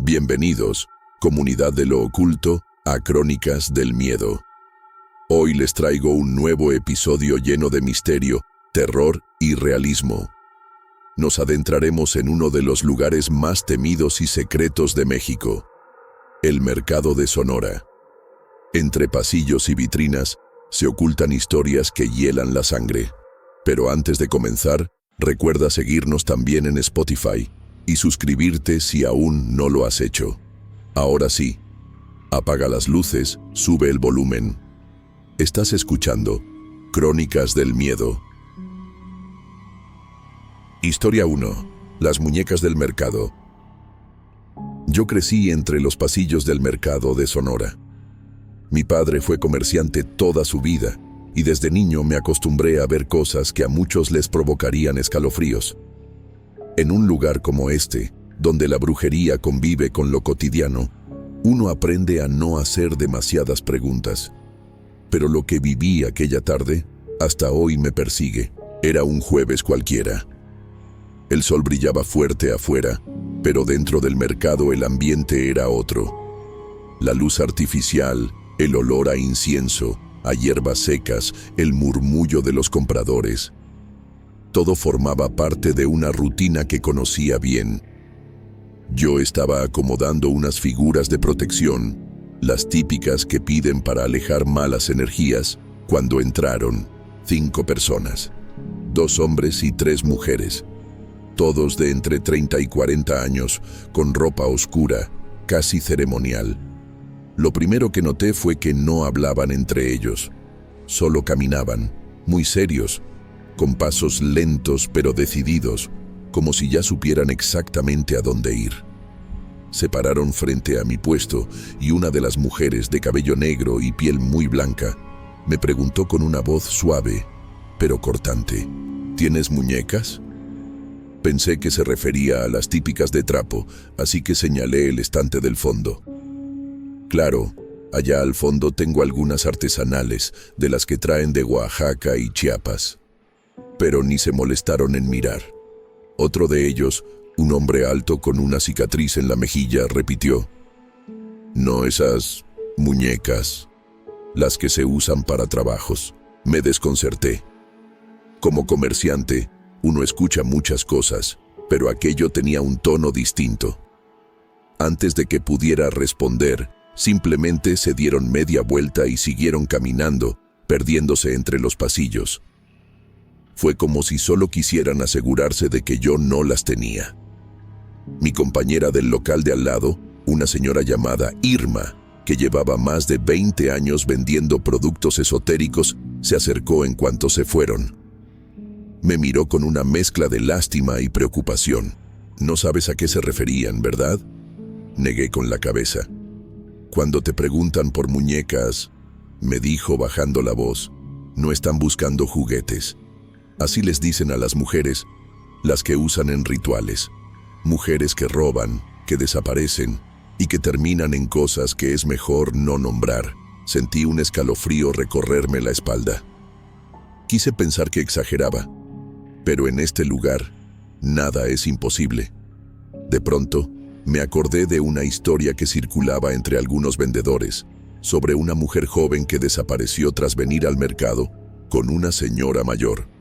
Bienvenidos, comunidad de lo oculto, a Crónicas del Miedo. Hoy les traigo un nuevo episodio lleno de misterio, terror y realismo. Nos adentraremos en uno de los lugares más temidos y secretos de México, el Mercado de Sonora. Entre pasillos y vitrinas se ocultan historias que hielan la sangre. Pero antes de comenzar, recuerda seguirnos también en Spotify y suscribirte si aún no lo has hecho. Ahora sí, apaga las luces, sube el volumen. Estás escuchando Crónicas del Miedo. Historia 1. Las muñecas del mercado. Yo crecí entre los pasillos del Mercado de Sonora. Mi padre fue comerciante toda su vida y desde niño me acostumbré a ver cosas que a muchos les provocarían escalofríos. En un lugar como este, donde la brujería convive con lo cotidiano, uno aprende a no hacer demasiadas preguntas. Pero lo que viví aquella tarde, hasta hoy me persigue. Era un jueves cualquiera. El sol brillaba fuerte afuera, pero dentro del mercado el ambiente era otro. La luz artificial, el olor a incienso, a hierbas secas, el murmullo de los compradores. Todo formaba parte de una rutina que conocía bien. Yo estaba acomodando unas figuras de protección, las típicas que piden para alejar malas energías, cuando entraron 5 personas, 2 hombres y 3 mujeres, todos de entre 30 y 40 años, con ropa oscura, casi ceremonial. Lo primero que noté fue que no hablaban entre ellos, solo caminaban, muy serios, con pasos lentos pero decididos, como si ya supieran exactamente a dónde ir. Se pararon frente a mi puesto y una de las mujeres de cabello negro y piel muy blanca me preguntó con una voz suave, pero cortante: ¿tienes muñecas? Pensé que se refería a las típicas de trapo, así que señalé el estante del fondo. Claro, allá al fondo tengo algunas artesanales, de las que traen de Oaxaca y Chiapas. Pero ni se molestaron en mirar. Otro de ellos, un hombre alto con una cicatriz en la mejilla, repitió: no esas muñecas, las que se usan para trabajos. Me desconcerté. Como comerciante, uno escucha muchas cosas, pero aquello tenía un tono distinto. Antes de que pudiera responder, simplemente se dieron media vuelta y siguieron caminando, perdiéndose entre los pasillos. Fue como si solo quisieran asegurarse de que yo no las tenía. Mi compañera del local de al lado, una señora llamada Irma, que llevaba más de 20 años vendiendo productos esotéricos, se acercó en cuanto se fueron. Me miró con una mezcla de lástima y preocupación. No sabes a qué se referían, ¿verdad? Negué con la cabeza. Cuando te preguntan por muñecas, me dijo bajando la voz, no están buscando juguetes. Así les dicen a las mujeres, las que usan en rituales. Mujeres que roban, que desaparecen y que terminan en cosas que es mejor no nombrar. Sentí un escalofrío recorrerme la espalda. Quise pensar que exageraba, pero en este lugar, nada es imposible. De pronto, me acordé de una historia que circulaba entre algunos vendedores, sobre una mujer joven que desapareció tras venir al mercado con una señora mayor.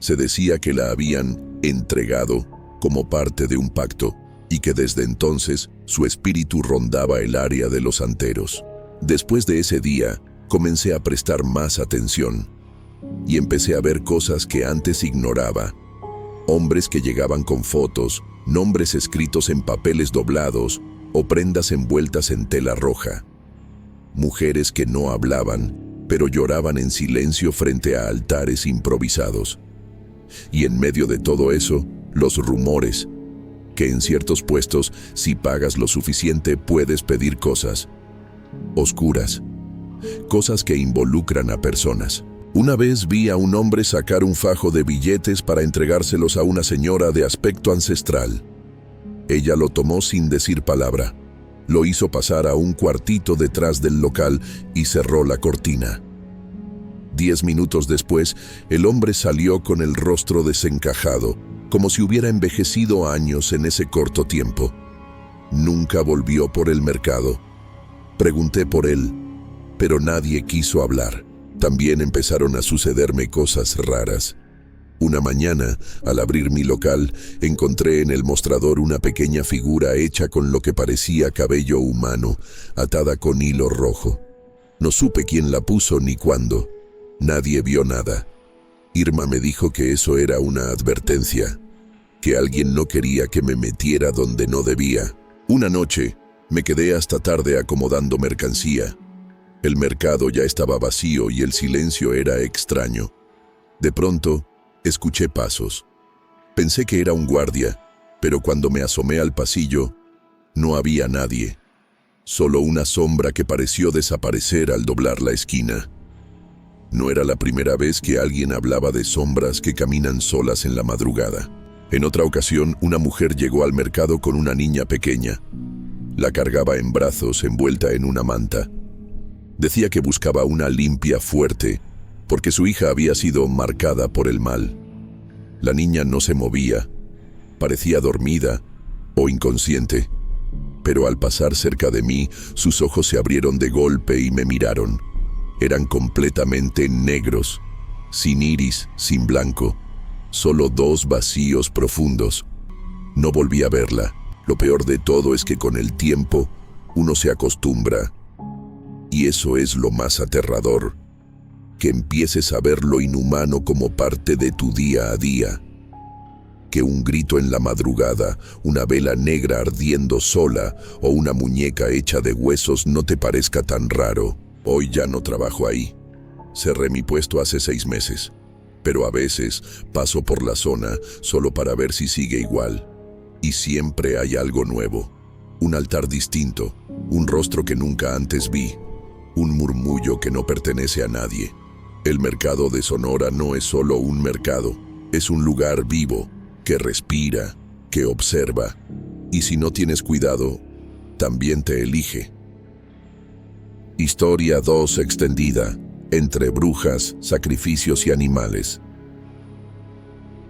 Se decía que la habían entregado como parte de un pacto y que desde entonces su espíritu rondaba el área de los santeros. Después de ese día, comencé a prestar más atención y empecé a ver cosas que antes ignoraba. Hombres que llegaban con fotos, nombres escritos en papeles doblados o prendas envueltas en tela roja. Mujeres que no hablaban, pero lloraban en silencio frente a altares improvisados. Y en medio de todo eso, los rumores, que en ciertos puestos, si pagas lo suficiente, puedes pedir cosas oscuras, cosas que involucran a personas. Una vez vi a un hombre sacar un fajo de billetes para entregárselos a una señora de aspecto ancestral. Ella lo tomó sin decir palabra, lo hizo pasar a un cuartito detrás del local y cerró la cortina. 10 minutos después, el hombre salió con el rostro desencajado, como si hubiera envejecido años en ese corto tiempo. nunca volvió por el mercado. Pregunté por él, pero nadie quiso hablar. También empezaron a sucederme cosas raras. Una mañana, al abrir mi local, encontré en el mostrador una pequeña figura hecha con lo que parecía cabello humano, atada con hilo rojo. No supe quién la puso ni cuándo. Nadie vio nada. Irma me dijo que eso era una advertencia, que alguien no quería que me metiera donde no debía. Una noche, me quedé hasta tarde acomodando mercancía. El mercado ya estaba vacío y el silencio era extraño. De pronto, escuché pasos. Pensé que era un guardia, pero cuando me asomé al pasillo, no había nadie. Solo una sombra que pareció desaparecer al doblar la esquina. No era la primera vez que alguien hablaba de sombras que caminan solas en la madrugada. En otra ocasión, una mujer llegó al mercado con una niña pequeña. La cargaba en brazos, envuelta en una manta. Decía que buscaba una limpia fuerte, porque su hija había sido marcada por el mal. La niña no se movía, parecía dormida o inconsciente, pero al pasar cerca de mí, sus ojos se abrieron de golpe y me miraron. Eran completamente negros, sin iris, sin blanco, solo dos vacíos profundos. No volví a verla. Lo peor de todo es que con el tiempo uno se acostumbra. Y eso es lo más aterrador, que empieces a ver lo inhumano como parte de tu día a día. Que un grito en la madrugada, una vela negra ardiendo sola o una muñeca hecha de huesos no te parezca tan raro. Hoy ya no trabajo ahí. Cerré mi puesto hace 6 meses, pero a veces paso por la zona solo para ver si sigue igual. Y siempre hay algo nuevo, un altar distinto, un rostro que nunca antes vi, un murmullo que no pertenece a nadie. El mercado de Sonora no es solo un mercado, es un lugar vivo, que respira, que observa, y si no tienes cuidado, también te elige. Historia 2 extendida, entre brujas, sacrificios y animales.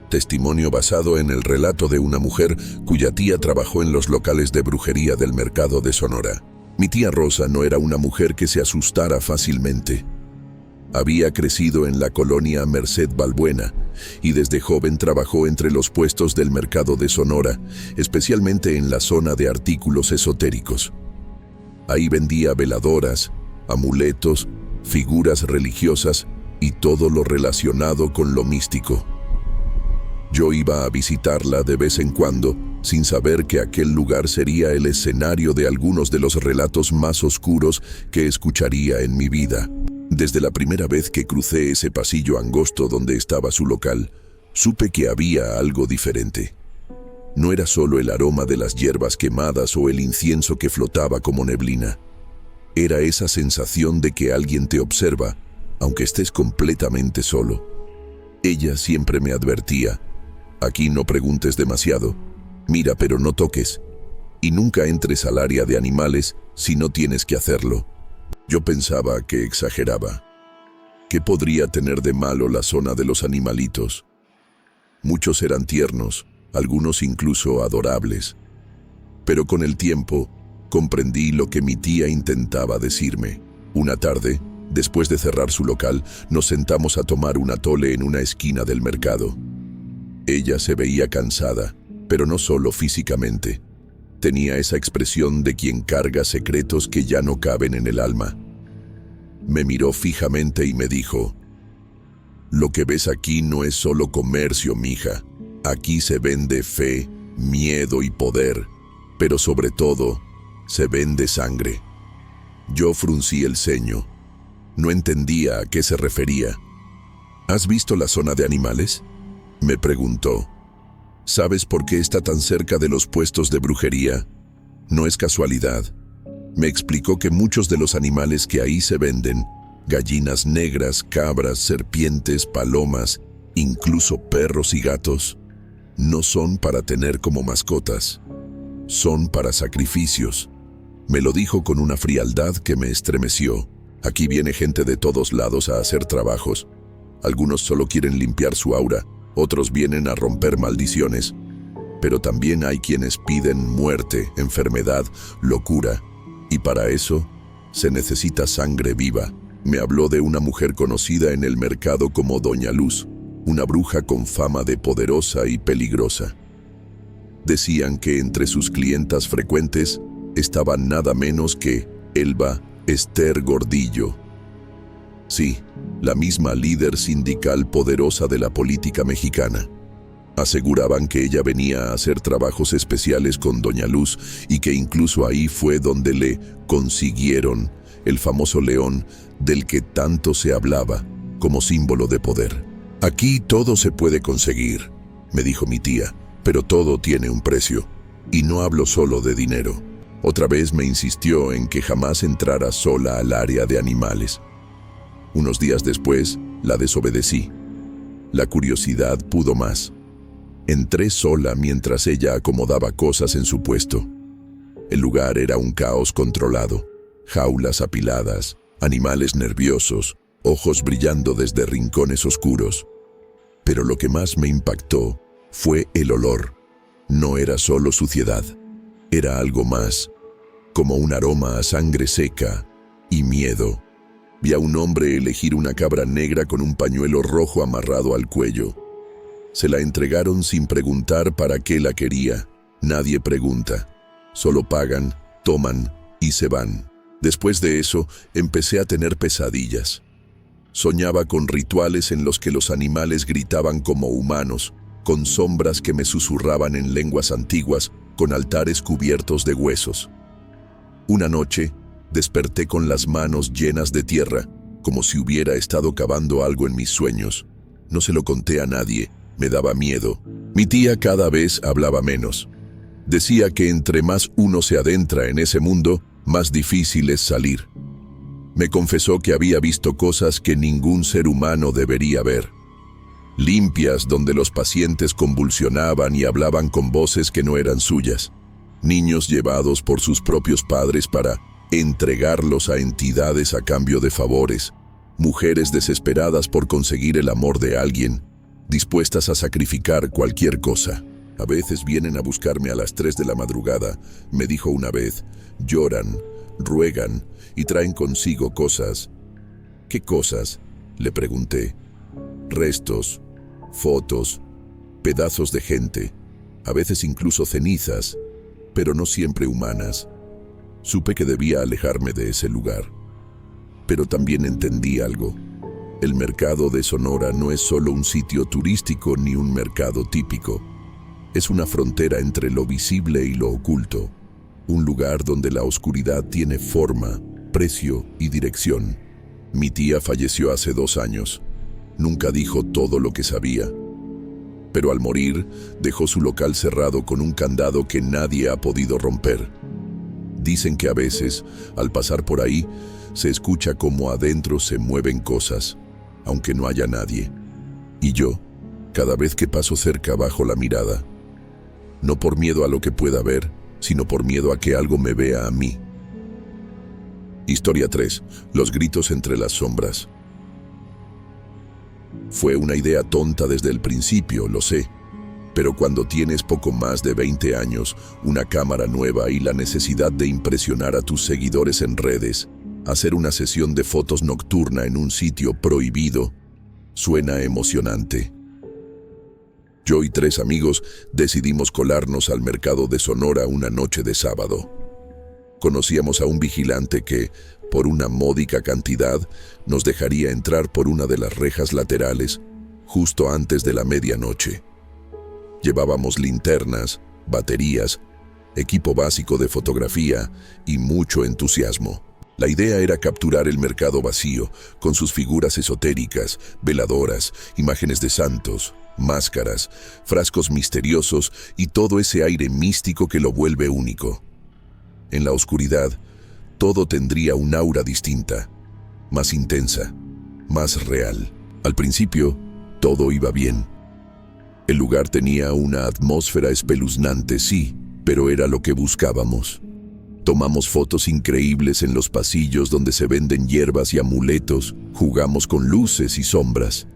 Testimonio basado en el relato de una mujer cuya tía trabajó en los locales de brujería del mercado de Sonora. Mi tía Rosa no era una mujer que se asustara fácilmente. Había crecido en la colonia Merced Balbuena y desde joven trabajó entre los puestos del mercado de Sonora, especialmente en la zona de artículos esotéricos. Ahí vendía veladoras, amuletos, figuras religiosas y todo lo relacionado con lo místico. Yo iba a visitarla de vez en cuando, sin saber que aquel lugar sería el escenario de algunos de los relatos más oscuros que escucharía en mi vida. Desde la primera vez que crucé ese pasillo angosto donde estaba su local, supe que había algo diferente. No era solo el aroma de las hierbas quemadas o el incienso que flotaba como neblina. Era esa sensación de que alguien te observa, aunque estés completamente solo. Ella siempre me advertía: aquí no preguntes demasiado, mira pero no toques, y nunca entres al área de animales si no tienes que hacerlo. Yo pensaba que exageraba. ¿Qué podría tener de malo la zona de los animalitos? Muchos eran tiernos, algunos incluso adorables. Pero con el tiempo, comprendí lo que mi tía intentaba decirme. Una tarde, después de cerrar su local, nos sentamos a tomar un atole en una esquina del mercado. Ella se veía cansada, pero no solo físicamente. Tenía esa expresión de quien carga secretos que ya no caben en el alma. Me miró fijamente y me dijo: lo que ves aquí no es solo comercio, mija. Aquí se vende fe, miedo y poder, pero sobre todo, se vende sangre. Yo fruncí el ceño. No entendía a qué se refería. ¿Has visto la zona de animales?, me preguntó. ¿Sabes por qué está tan cerca de los puestos de brujería? No es casualidad. Me explicó que muchos de los animales que ahí se venden, gallinas negras, cabras, serpientes, palomas, incluso perros y gatos, no son para tener como mascotas. Son para sacrificios. Me lo dijo con una frialdad que me estremeció. Aquí viene gente de todos lados a hacer trabajos. Algunos solo quieren limpiar su aura, otros vienen a romper maldiciones. Pero también hay quienes piden muerte, enfermedad, locura. Y para eso se necesita sangre viva. Me habló de una mujer conocida en el mercado como Doña Luz, una bruja con fama de poderosa y peligrosa. Decían que entre sus clientas frecuentes estaba nada menos que Elba Ester Gordillo. Sí, la misma líder sindical poderosa de la política mexicana. Aseguraban que ella venía a hacer trabajos especiales con Doña Luz y que incluso ahí fue donde le consiguieron el famoso león del que tanto se hablaba como símbolo de poder. Aquí todo se puede conseguir, me dijo mi tía, pero todo tiene un precio. Y no hablo solo de dinero. Otra vez me insistió en que jamás entrara sola al área de animales. Unos días después, la desobedecí. La curiosidad pudo más. Entré sola mientras ella acomodaba cosas en su puesto. El lugar era un caos controlado. Jaulas apiladas, animales nerviosos, ojos brillando desde rincones oscuros. Pero lo que más me impactó fue el olor. No era solo suciedad, era algo más, como un aroma a sangre seca y miedo. Vi a un hombre elegir una cabra negra con un pañuelo rojo amarrado al cuello. Se la entregaron sin preguntar para qué la quería. Nadie pregunta. Solo pagan, toman y se van. Después de eso, empecé a tener pesadillas. Soñaba con rituales en los que los animales gritaban como humanos, con sombras que me susurraban en lenguas antiguas, con altares cubiertos de huesos. Una noche, desperté con las manos llenas de tierra, como si hubiera estado cavando algo en mis sueños. No se lo conté a nadie, me daba miedo. Mi tía cada vez hablaba menos. Decía que entre más uno se adentra en ese mundo, más difícil es salir. Me confesó que había visto cosas que ningún ser humano debería ver. Limpias donde los pacientes convulsionaban y hablaban con voces que no eran suyas. Niños llevados por sus propios padres para entregarlos a entidades a cambio de favores. Mujeres desesperadas por conseguir el amor de alguien, dispuestas a sacrificar cualquier cosa. A veces vienen a buscarme a las 3 de la madrugada, me dijo una vez. Lloran, ruegan y traen consigo cosas. ¿Qué cosas?, le pregunté. Restos, fotos, pedazos de gente, a veces incluso cenizas, pero no siempre humanas. Supe que debía alejarme de ese lugar. Pero también entendí algo. El mercado de Sonora no es solo un sitio turístico ni un mercado típico. Es una frontera entre lo visible y lo oculto. Un lugar donde la oscuridad tiene forma, precio y dirección. Mi tía falleció hace 2 años. Nunca dijo todo lo que sabía. Pero al morir, dejó su local cerrado con un candado que nadie ha podido romper. Dicen que a veces, al pasar por ahí, se escucha como adentro se mueven cosas, aunque no haya nadie. Y yo, cada vez que paso cerca, bajo la mirada. No por miedo a lo que pueda ver, sino por miedo a que algo me vea a mí. Historia 3. Los gritos entre las sombras. Fue una idea tonta desde el principio, lo sé. Pero cuando tienes poco más de 20 años, una cámara nueva y la necesidad de impresionar a tus seguidores en redes, hacer una sesión de fotos nocturna en un sitio prohibido, suena emocionante. Yo y 3 amigos decidimos colarnos al mercado de Sonora una noche de sábado. Conocíamos a un vigilante que, por una módica cantidad, nos dejaría entrar por una de las rejas laterales justo antes de la medianoche. Llevábamos linternas, baterías, equipo básico de fotografía y mucho entusiasmo. La idea era capturar el mercado vacío, con sus figuras esotéricas, veladoras, imágenes de santos, máscaras, frascos misteriosos y todo ese aire místico que lo vuelve único. En la oscuridad, todo tendría un aura distinta, más intensa, más real. Al principio, todo iba bien. El lugar tenía una atmósfera espeluznante, sí, pero era lo que buscábamos. Tomamos fotos increíbles en los pasillos donde se venden hierbas y amuletos, jugamos con luces y sombras,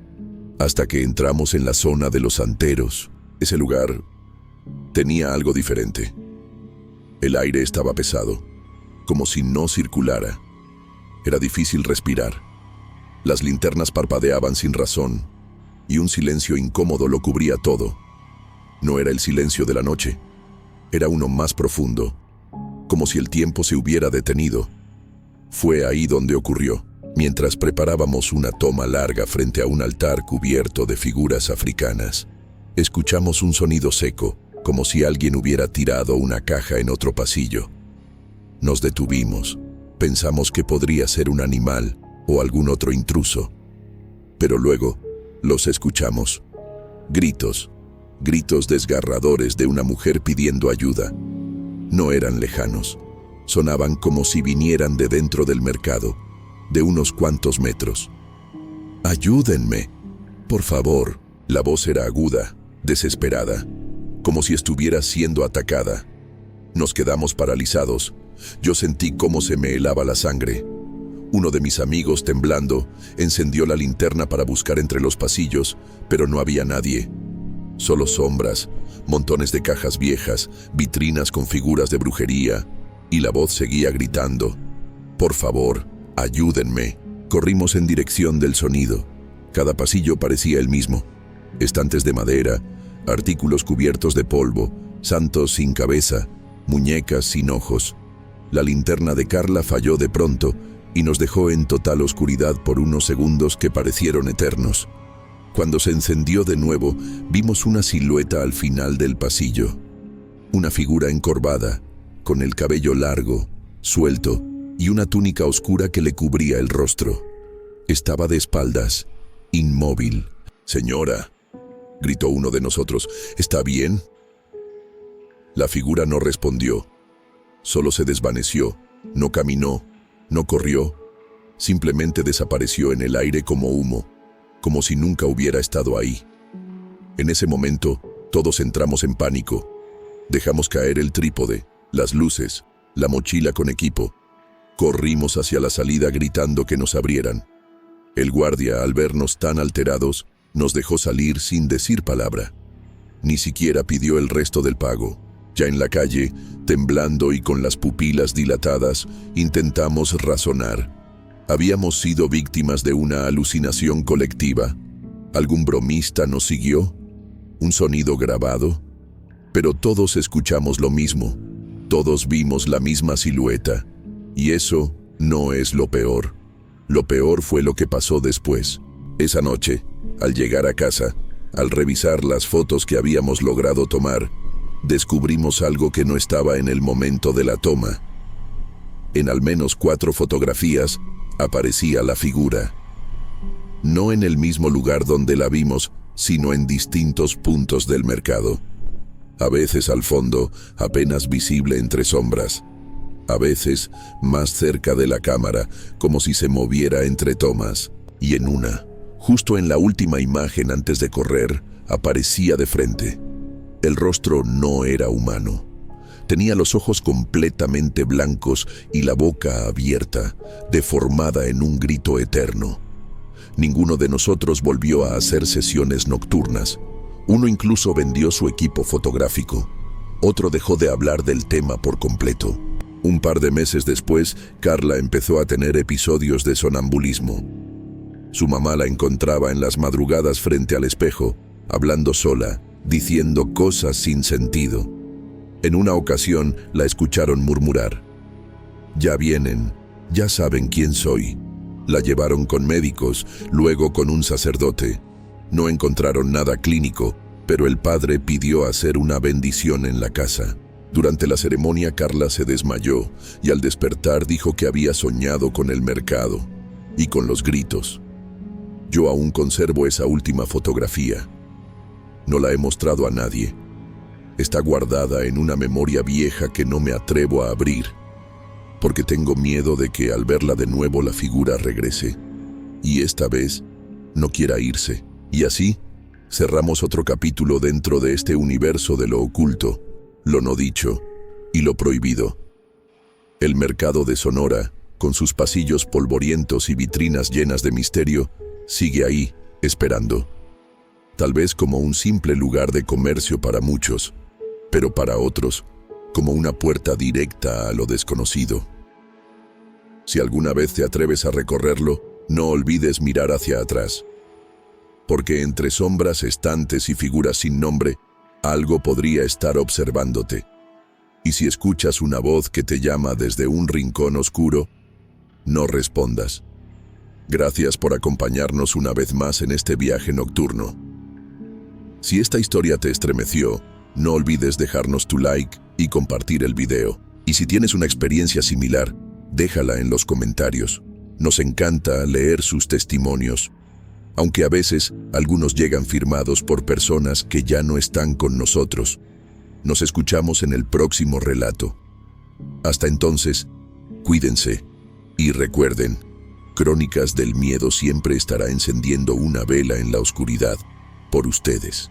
hasta que entramos en la zona de los santeros. Ese lugar Tenía algo diferente. El aire estaba pesado, como si no circulara. Era difícil respirar. Las linternas parpadeaban sin razón, y un silencio incómodo lo cubría todo. No era el silencio de la noche, era uno más profundo, como si el tiempo se hubiera detenido. Fue ahí donde ocurrió, mientras preparábamos una toma larga frente a un altar cubierto de figuras africanas. Escuchamos un sonido seco, como si alguien hubiera tirado una caja en otro pasillo. Nos detuvimos. Pensamos que podría ser un animal o algún otro intruso. Pero luego los escuchamos. Gritos, gritos desgarradores de una mujer pidiendo ayuda. No eran lejanos. Sonaban como si vinieran de dentro del mercado, de unos cuantos metros. «¡Ayúdenme! ¡Por favor!». La voz era aguda, desesperada, como si estuviera siendo atacada. Nos quedamos paralizados. Yo sentí cómo se me helaba la sangre. Uno de mis amigos, temblando, encendió la linterna para buscar entre los pasillos, pero no había nadie. Solo sombras, montones de cajas viejas, vitrinas con figuras de brujería, y la voz seguía gritando: «Por favor, ayúdenme». Corrimos en dirección del sonido. Cada pasillo parecía el mismo. Estantes de madera, artículos cubiertos de polvo, santos sin cabeza, muñecas sin ojos. La linterna de Carla falló de pronto y nos dejó en total oscuridad por unos segundos que parecieron eternos. Cuando se encendió de nuevo, vimos una silueta al final del pasillo. Una figura encorvada, con el cabello largo, suelto, y una túnica oscura que le cubría el rostro. Estaba de espaldas, inmóvil. «Señora», gritó uno de nosotros, «¿está bien?». La figura no respondió. Solo se desvaneció, no caminó, no corrió, simplemente desapareció en el aire como humo, como si nunca hubiera estado ahí. En ese momento, todos entramos en pánico. Dejamos caer el trípode, las luces, la mochila con equipo. Corrimos hacia la salida gritando que nos abrieran. El guardia, al vernos tan alterados, nos dejó salir sin decir palabra. Ni siquiera pidió el resto del pago. Ya en la calle, temblando y con las pupilas dilatadas, intentamos razonar. ¿Habíamos sido víctimas de una alucinación colectiva? ¿Algún bromista nos siguió? ¿Un sonido grabado? Pero todos escuchamos lo mismo. Todos vimos la misma silueta. Y eso no es lo peor. Lo peor fue lo que pasó después. Esa noche, al llegar a casa, al revisar las fotos que habíamos logrado tomar, descubrimos algo que no estaba en el momento de la toma. En al menos 4 fotografías aparecía la figura. No en el mismo lugar donde la vimos, sino en distintos puntos del mercado. A veces al fondo, apenas visible entre sombras. A veces más cerca de la cámara, como si se moviera entre tomas. Y en una, justo en la última imagen antes de correr, aparecía de frente. El rostro no era humano. Tenía los ojos completamente blancos y la boca abierta, deformada en un grito eterno. Ninguno de nosotros volvió a hacer sesiones nocturnas. Uno incluso vendió su equipo fotográfico. Otro dejó de hablar del tema por completo. Un par de meses después, Carla empezó a tener episodios de sonambulismo. Su mamá la encontraba en las madrugadas frente al espejo, hablando sola, diciendo cosas sin sentido. En una ocasión la escucharon murmurar: «Ya vienen, ya saben quién soy». La llevaron con médicos, luego con un sacerdote. No encontraron nada clínico, pero el padre pidió hacer una bendición en la casa. Durante la ceremonia, Carla se desmayó y al despertar dijo que había soñado con el mercado y con los gritos. Yo aún conservo esa última fotografía. No la he mostrado a nadie. Está guardada en una memoria vieja que no me atrevo a abrir, porque tengo miedo de que al verla de nuevo la figura regrese, y esta vez no quiera irse. Y así, cerramos otro capítulo dentro de este universo de lo oculto, lo no dicho y lo prohibido. El mercado de Sonora, con sus pasillos polvorientos y vitrinas llenas de misterio, sigue ahí, esperando. Tal vez como un simple lugar de comercio para muchos, pero para otros, como una puerta directa a lo desconocido. Si alguna vez te atreves a recorrerlo, no olvides mirar hacia atrás. Porque entre sombras, estantes y figuras sin nombre, algo podría estar observándote. Y si escuchas una voz que te llama desde un rincón oscuro, no respondas. Gracias por acompañarnos una vez más en este viaje nocturno. Si esta historia te estremeció, no olvides dejarnos tu like y compartir el video. Y si tienes una experiencia similar, déjala en los comentarios. Nos encanta leer sus testimonios, aunque a veces algunos llegan firmados por personas que ya no están con nosotros. Nos escuchamos en el próximo relato. Hasta entonces, cuídense y recuerden, Crónicas del Miedo siempre estará encendiendo una vela en la oscuridad por ustedes.